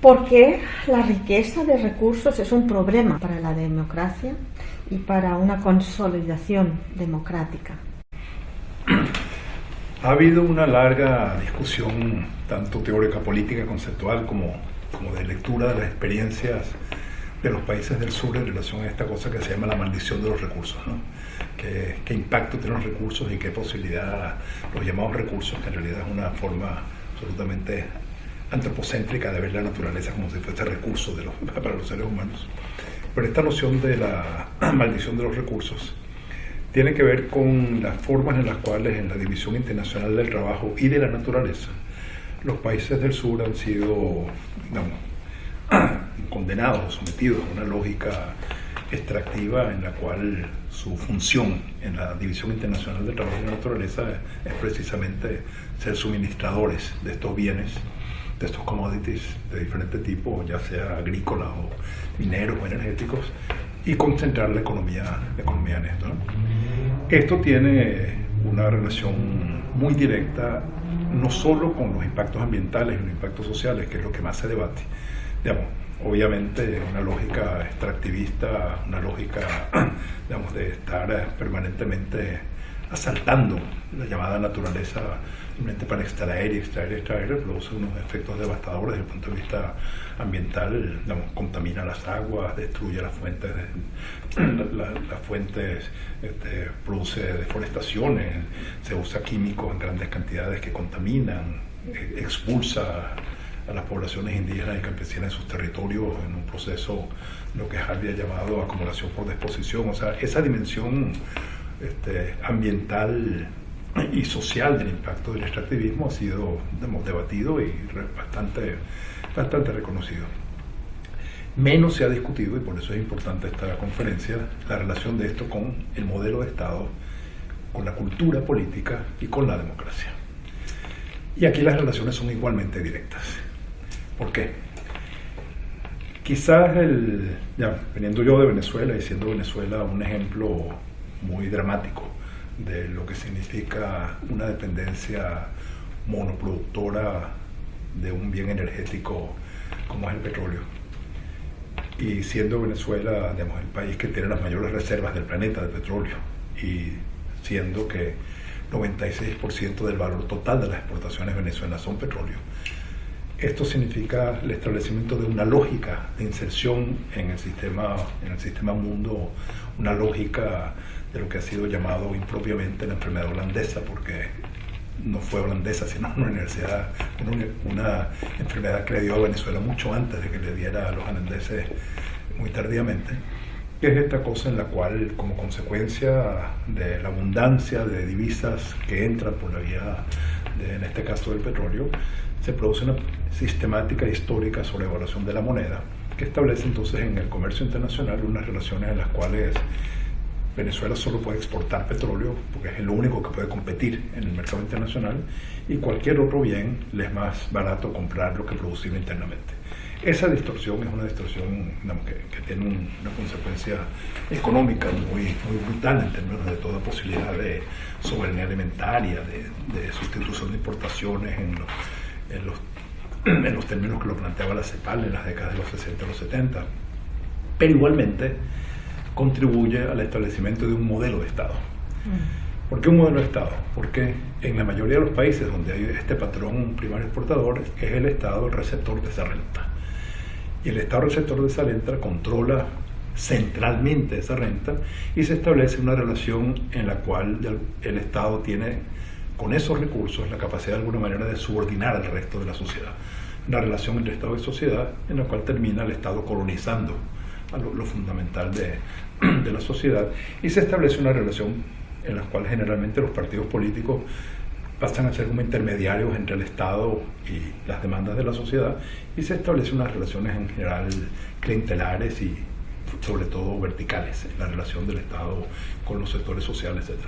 Porque la riqueza de recursos es un problema para la democracia y para una consolidación democrática. Ha habido una larga discusión, tanto teórica, política, conceptual, como de lectura de las experiencias de los países del sur en relación a esta cosa que se llama la maldición de los recursos, ¿no? ¿Qué impacto tienen los recursos y qué posibilidad, los llamados recursos, que en realidad es una forma absolutamente antropocéntrica de ver la naturaleza como si fuese recurso para los seres humanos? Pero esta noción de la maldición de los recursos tiene que ver con las formas en las cuales en la División Internacional del Trabajo y de la Naturaleza los países del sur han sido, condenados, sometidos a una lógica extractiva en la cual su función en la División Internacional del Trabajo y de la Naturaleza es precisamente ser suministradores de estos bienes, de estos commodities de diferentes tipos, ya sea agrícolas o mineros o energéticos, y concentrar la economía en esto, ¿no? Esto tiene una relación muy directa no solo con los impactos ambientales y los impactos sociales, que es lo que más se debate. Obviamente una lógica extractivista, una lógica de estar permanentemente asaltando la llamada naturaleza simplemente para extraer, produce unos efectos devastadores desde el punto de vista ambiental, contamina las aguas, destruye las fuentes, produce deforestaciones, se usa químicos en grandes cantidades que contaminan, expulsa a las poblaciones indígenas y campesinas de sus territorios en un proceso, lo que Harvey ha llamado acumulación por disposición. O sea, esa dimensión ambiental y social del impacto del extractivismo ha sido debatido y bastante reconocido. Menos se ha discutido, y por eso es importante esta conferencia, la relación de esto con el modelo de Estado, con la cultura política y con la democracia. Y aquí las relaciones son igualmente directas. ¿Por qué? Quizás, veniendo yo de Venezuela y siendo Venezuela un ejemplo muy dramático de lo que significa una dependencia monoproductora de un bien energético como es el petróleo, y siendo Venezuela, el país que tiene las mayores reservas del planeta de petróleo, y siendo que 96% del valor total de las exportaciones venezolanas son petróleo, esto significa el establecimiento de una lógica de inserción en el sistema mundo, una lógica de lo que ha sido llamado impropiamente la enfermedad holandesa, porque no fue holandesa, sino una enfermedad que le dio a Venezuela mucho antes de que le diera a los holandeses muy tardíamente, que es esta cosa en la cual, como consecuencia de la abundancia de divisas que entran por la vía, en este caso del petróleo, se produce una sistemática histórica sobrevaluación de la moneda, que establece entonces en el comercio internacional unas relaciones en las cuales Venezuela solo puede exportar petróleo porque es lo único que puede competir en el mercado internacional, y cualquier otro bien le es más barato comprar lo que producir internamente. Esa distorsión es una distorsión que tiene una consecuencia económica muy brutal en términos de toda posibilidad de soberanía alimentaria, de sustitución de importaciones en los términos que lo planteaba la CEPAL en las décadas de los 60 y los 70, pero igualmente contribuye al establecimiento de un modelo de Estado. ¿Por qué un modelo de Estado? Porque en la mayoría de los países donde hay este patrón primario exportador, es el Estado el receptor de esa renta. Y el Estado receptor de esa renta controla centralmente esa renta, y se establece una relación en la cual el Estado tiene con esos recursos la capacidad de alguna manera de subordinar al resto de la sociedad. Una relación entre Estado y sociedad en la cual termina el Estado colonizando a lo fundamental de la sociedad, y se establece una relación en la cual generalmente los partidos políticos pasan a ser como intermediarios entre el Estado y las demandas de la sociedad, y se establecen unas relaciones en general clientelares y sobre todo verticales en la relación del Estado con los sectores sociales, etc.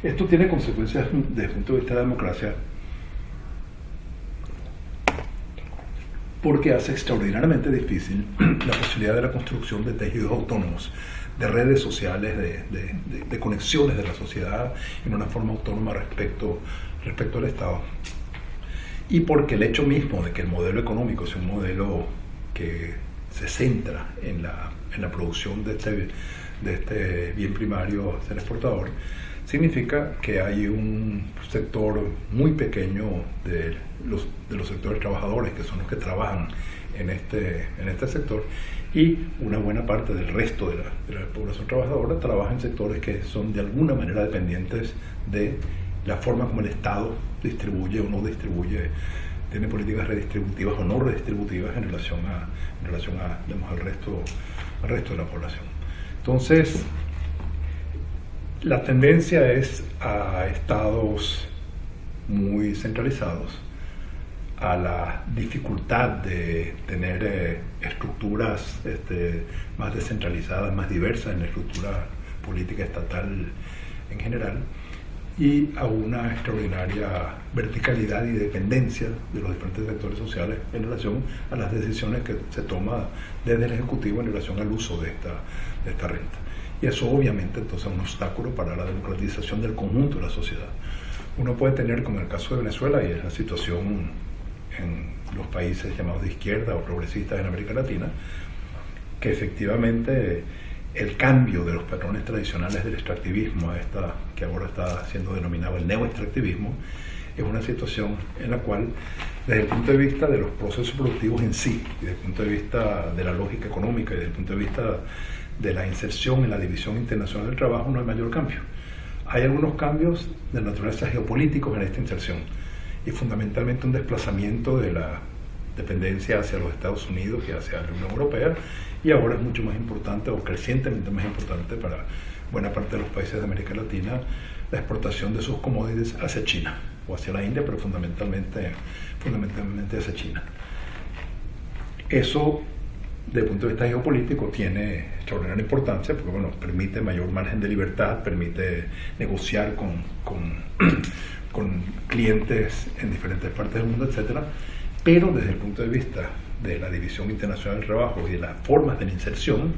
Esto tiene consecuencias desde el punto de vista de la democracia, porque hace extraordinariamente difícil la posibilidad de la construcción de tejidos autónomos, de redes sociales, de conexiones de la sociedad en una forma autónoma respecto al Estado. Y porque el hecho mismo de que el modelo económico sea un modelo que se centra en la producción de este bien primario a ser exportador, significa que hay un sector muy pequeño de los sectores trabajadores, que son los que trabajan en este sector, y una buena parte del resto de la población trabajadora trabaja en sectores que son de alguna manera dependientes de la forma como el Estado distribuye o no distribuye, tiene políticas redistributivas o no redistributivas en relación a digamos, al resto de la población. Entonces, la tendencia es a estados muy centralizados, a la dificultad de tener estructuras más descentralizadas, más diversas en la estructura política estatal en general, y a una extraordinaria verticalidad y dependencia de los diferentes sectores sociales en relación a las decisiones que se toman desde el Ejecutivo en relación al uso de esta renta. Y eso obviamente entonces es un obstáculo para la democratización del conjunto de la sociedad. Uno puede tener, como en el caso de Venezuela, y es la situación en los países llamados de izquierda o progresistas en América Latina, que efectivamente el cambio de los patrones tradicionales del extractivismo a esta que ahora está siendo denominado el neoextractivismo es una situación en la cual, desde el punto de vista de los procesos productivos en sí, y desde el punto de vista de la lógica económica y desde el punto de vista de la inserción en la división internacional del trabajo, no hay mayor cambio. Hay algunos cambios de naturaleza geopolíticos en esta inserción, y fundamentalmente un desplazamiento de la dependencia hacia los Estados Unidos y hacia la Unión Europea, y ahora es mucho más importante o crecientemente más importante para buena parte de los países de América Latina la exportación de sus commodities hacia China o hacia la India, pero fundamentalmente hacia China. Eso, desde el punto de vista geopolítico, tiene extraordinaria importancia porque permite mayor margen de libertad, permite negociar con clientes en diferentes partes del mundo, etcétera. Pero desde el punto de vista de la división internacional del trabajo y de las formas de la inserción,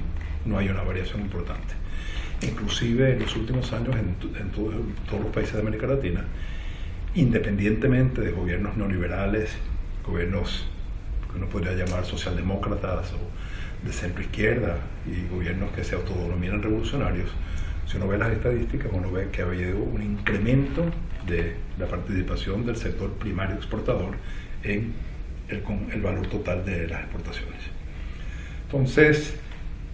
no hay una variación importante. Inclusive en los últimos años en todos los países de América Latina, independientemente de gobiernos neoliberales, gobiernos que uno podría llamar socialdemócratas o de centro izquierda, y gobiernos que se autodenominan revolucionarios, si uno ve las estadísticas, uno ve que ha habido un incremento de la participación del sector primario exportador en el valor total de las exportaciones. Entonces,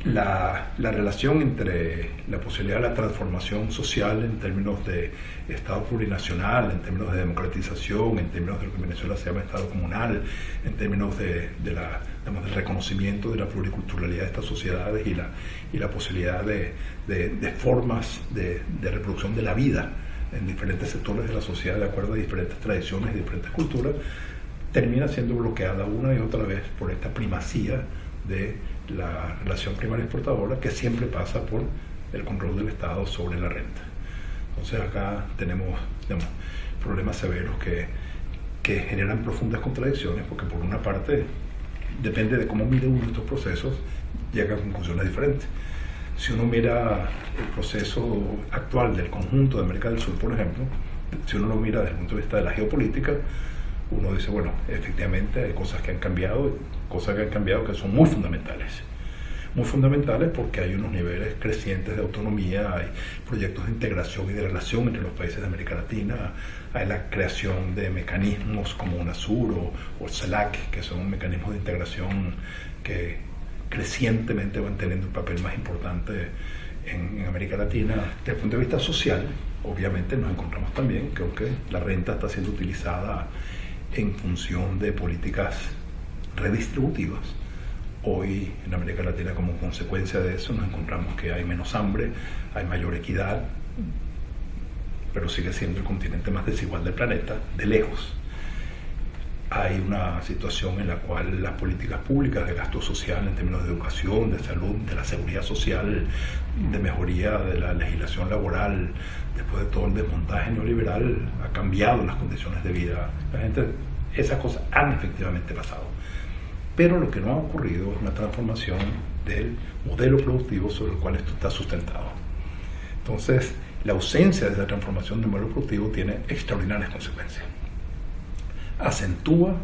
la relación entre la posibilidad de la transformación social en términos de Estado plurinacional, en términos de democratización, en términos de lo que en Venezuela se llama Estado comunal, en términos del reconocimiento de la pluriculturalidad de estas sociedades y la posibilidad de formas de reproducción de la vida en diferentes sectores de la sociedad de acuerdo a diferentes tradiciones y diferentes culturas, termina siendo bloqueada una y otra vez por esta primacía de la relación primaria exportadora, que siempre pasa por el control del Estado sobre la renta. Entonces acá tenemos problemas severos que generan profundas contradicciones, porque por una parte depende de cómo mire uno estos procesos, llega a conclusiones diferentes. Si uno mira el proceso actual del conjunto de América del Sur, por ejemplo, si uno lo mira desde el punto de vista de la geopolítica, uno dice, efectivamente hay cosas que han cambiado que son muy fundamentales porque hay unos niveles crecientes de autonomía, hay proyectos de integración y de relación entre los países de América Latina, hay la creación de mecanismos como UNASUR o CELAC, que son mecanismos de integración que crecientemente van teniendo un papel más importante en América Latina. Desde el punto de vista social, obviamente nos encontramos también que aunque la renta está siendo utilizada en función de políticas redistributivas, hoy en América Latina como consecuencia de eso nos encontramos que hay menos hambre, hay mayor equidad, pero sigue siendo el continente más desigual del planeta, de lejos. Hay una situación en la cual las políticas públicas de gasto social en términos de educación, de salud, de la seguridad social, de mejoría de la legislación laboral, después de todo el desmontaje neoliberal, ha cambiado las condiciones de vida. Esas cosas han efectivamente pasado. Pero lo que no ha ocurrido es una transformación del modelo productivo sobre el cual esto está sustentado. Entonces, la ausencia de esa transformación del modelo productivo tiene extraordinarias consecuencias. Acentúa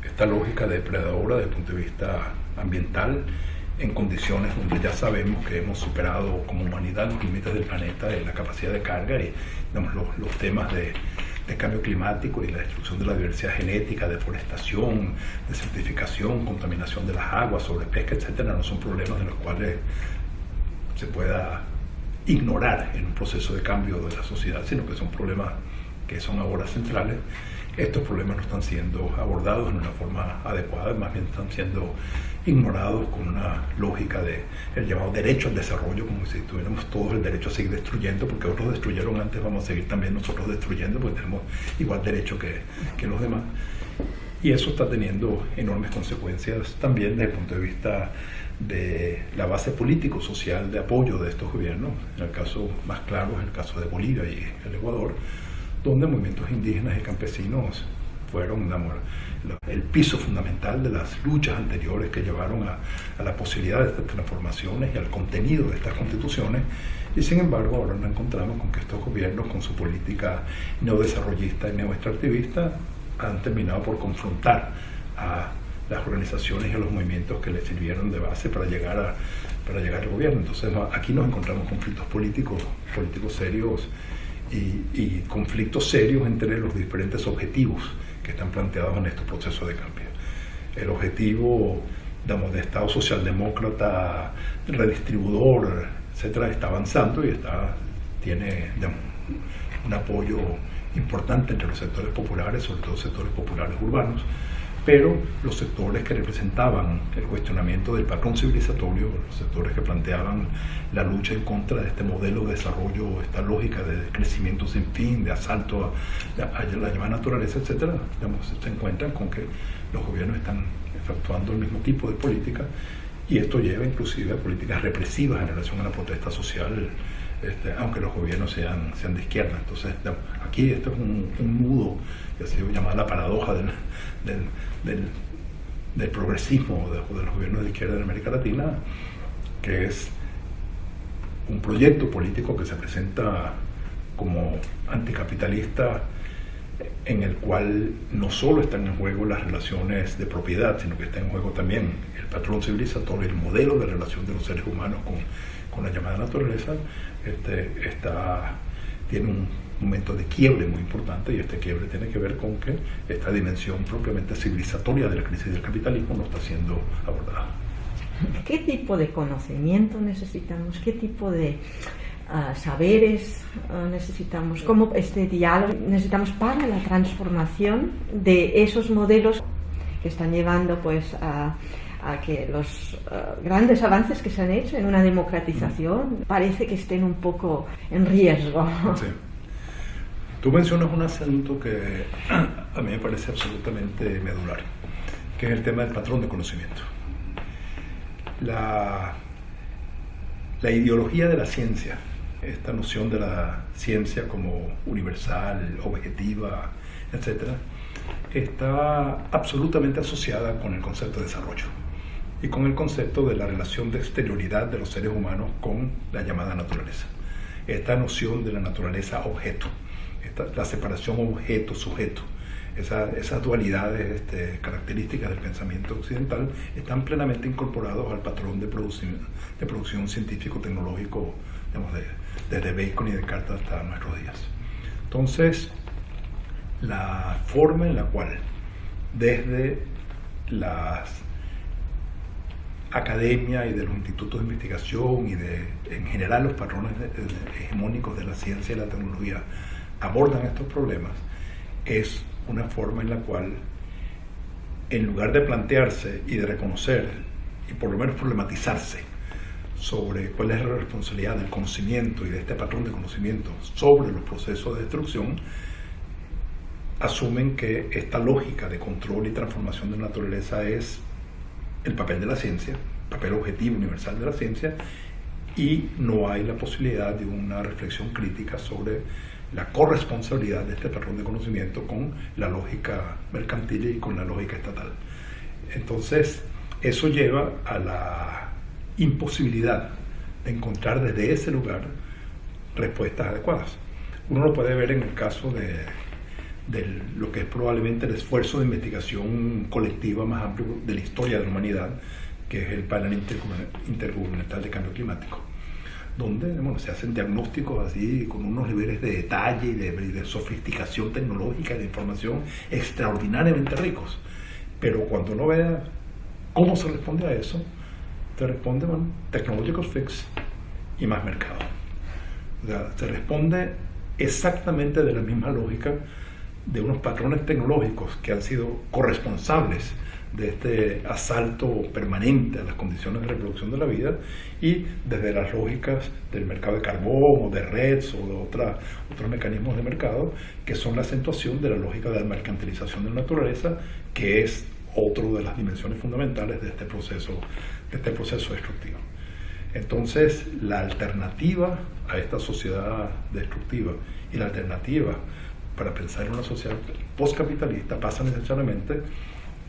esta lógica depredadora desde el punto de vista ambiental en condiciones donde ya sabemos que hemos superado como humanidad los límites del planeta en la capacidad de carga y digamos, los temas de cambio climático y la destrucción de la diversidad genética, deforestación, desertificación, contaminación de las aguas, sobrepesca, etcétera, no son problemas de los cuales se pueda ignorar en un proceso de cambio de la sociedad, sino que son problemas que son ahora centrales. Estos problemas no están siendo abordados en una forma adecuada, más bien están siendo ignorados con una lógica de el llamado derecho al desarrollo, como si tuviéramos todos el derecho a seguir destruyendo, porque otros destruyeron antes, vamos a seguir también nosotros destruyendo, porque tenemos igual derecho que los demás. Y eso está teniendo enormes consecuencias también desde el punto de vista de la base político-social de apoyo de estos gobiernos. En el caso más claro es el caso de Bolivia y el Ecuador, donde movimientos indígenas y campesinos fueron el piso fundamental de las luchas anteriores que llevaron a la posibilidad de estas transformaciones y al contenido de estas constituciones. Y sin embargo ahora nos encontramos con que estos gobiernos, con su política neodesarrollista y neoextractivista, han terminado por confrontar a las organizaciones y a los movimientos que les sirvieron de base para llegar al gobierno. Entonces aquí nos encontramos conflictos políticos serios y conflictos serios entre los diferentes objetivos que están planteados en estos procesos de cambio. El objetivo, digamos, de Estado socialdemócrata, redistribuidor, etcétera, está avanzando y tiene, digamos, un apoyo importante entre los sectores populares, sobre todo sectores populares urbanos, pero los sectores que representaban el cuestionamiento del patrón civilizatorio, los sectores que planteaban la lucha en contra de este modelo de desarrollo, esta lógica de crecimiento sin fin, de asalto a la llamada naturaleza, etcétera, digamos, se encuentran con que los gobiernos están efectuando el mismo tipo de política y esto lleva inclusive a políticas represivas en relación a la protesta social, aunque los gobiernos sean de izquierda. Entonces, aquí esto es un nudo que ha sido llamada la paradoja del progresismo de los gobiernos de izquierda en América Latina, que es un proyecto político que se presenta como anticapitalista, en el cual no solo están en juego las relaciones de propiedad, sino que está en juego también el patrón civilizatorio, el modelo de relación de los seres humanos con la llamada naturaleza. Tiene un momento de quiebre muy importante, y este quiebre tiene que ver con que esta dimensión propiamente civilizatoria de la crisis del capitalismo no está siendo abordada. ¿Qué tipo de conocimiento necesitamos? ¿Qué tipo de saberes necesitamos? ¿Cómo este diálogo necesitamos para la transformación de esos modelos que están llevando pues a que los grandes avances que se han hecho en una democratización parece que estén un poco en riesgo? Sí. Tú mencionas un asunto que a mí me parece absolutamente medular, que es el tema del patrón de conocimiento. La ideología de la ciencia, esta noción de la ciencia como universal, objetiva, etcétera, está absolutamente asociada con el concepto de desarrollo y con el concepto de la relación de exterioridad de los seres humanos con la llamada naturaleza. Esta noción de la naturaleza objeto, la separación objeto-sujeto, esas dualidades características del pensamiento occidental están plenamente incorporados al patrón de producción científico-tecnológico, digamos, desde Bacon y Descartes hasta nuestros días. Entonces, la forma en la cual desde las academia y de los institutos de investigación y en general los patrones hegemónicos de la ciencia y la tecnología abordan estos problemas es una forma en la cual, en lugar de plantearse y de reconocer y por lo menos problematizarse sobre cuál es la responsabilidad del conocimiento y de este patrón de conocimiento sobre los procesos de destrucción, asumen que esta lógica de control y transformación de la naturaleza es el papel de la ciencia, papel objetivo universal de la ciencia, y no hay la posibilidad de una reflexión crítica sobre la corresponsabilidad de este patrón de conocimiento con la lógica mercantil y con la lógica estatal. Entonces, eso lleva a la imposibilidad de encontrar desde ese lugar respuestas adecuadas. Uno lo puede ver en el caso de lo que es probablemente el esfuerzo de investigación colectiva más amplio de la historia de la humanidad, que es el panel intergubernamental de cambio climático, donde se hacen diagnósticos así con unos niveles de detalle y de sofisticación tecnológica y de información extraordinariamente ricos. Pero cuando uno vea cómo se responde a eso, se responde, technological fix y más mercado. O sea, se responde exactamente de la misma lógica de unos patrones tecnológicos que han sido corresponsables de este asalto permanente a las condiciones de reproducción de la vida, y desde las lógicas del mercado de carbón o de redes o de otros mecanismos de mercado, que son la acentuación de la lógica de la mercantilización de la naturaleza, que es otro de las dimensiones fundamentales de este proceso destructivo. Entonces, la alternativa a esta sociedad destructiva y la alternativa para pensar en una sociedad postcapitalista pasa necesariamente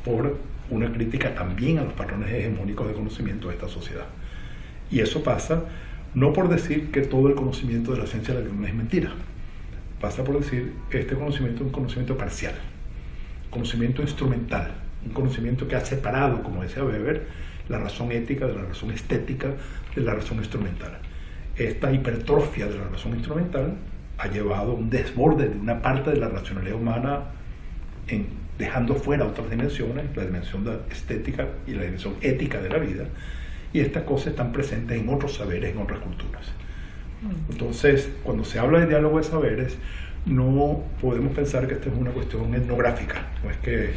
por una crítica también a los patrones hegemónicos de conocimiento de esta sociedad. Y eso pasa no por decir que todo el conocimiento de la ciencia de la vida es mentira. Pasa por decir que este conocimiento es un conocimiento parcial, conocimiento instrumental, un conocimiento que ha separado, como decía Weber, la razón ética de la razón estética de la razón instrumental. Esta hipertrofia de la razón instrumental ha llevado a un desborde de una parte de la racionalidad humana, dejando fuera otras dimensiones, la dimensión estética y la dimensión ética de la vida, y estas cosas están presentes en otros saberes, en otras culturas. Entonces, cuando se habla de diálogo de saberes, no podemos pensar que esta es una cuestión etnográfica. No es que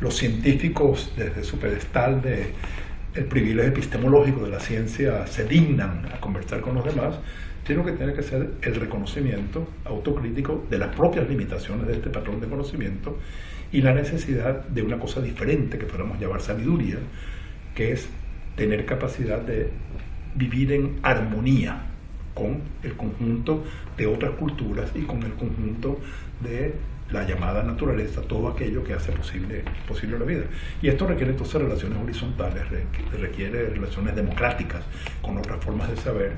los científicos, desde su pedestal del privilegio epistemológico de la ciencia, se dignan a conversar con los demás, sino que tiene que ser el reconocimiento autocrítico de las propias limitaciones de este patrón de conocimiento y la necesidad de una cosa diferente que podemos llamar sabiduría, que es tener capacidad de vivir en armonía con el conjunto de otras culturas y con el conjunto de la llamada naturaleza, todo aquello que hace posible la vida. Y esto requiere entonces relaciones horizontales, requiere relaciones democráticas con otras formas de saber,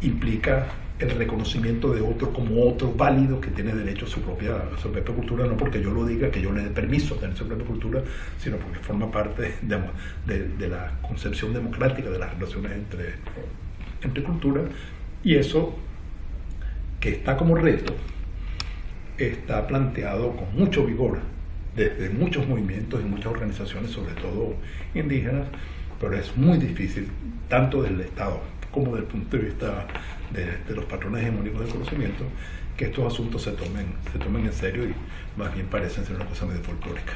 implica el reconocimiento de otro como otro válido que tiene derecho a su propia cultura, no porque yo lo diga, que yo le dé permiso a tener su propia cultura, sino porque forma parte de la concepción democrática de las relaciones entre culturas. Y eso, que está como reto, está planteado con mucho vigor desde muchos movimientos y muchas organizaciones, sobre todo indígenas, pero es muy difícil, tanto del Estado como desde el punto de vista de los patrones hegemónicos del conocimiento, que estos asuntos se tomen en serio y más bien parecen ser una cosa medio folclórica.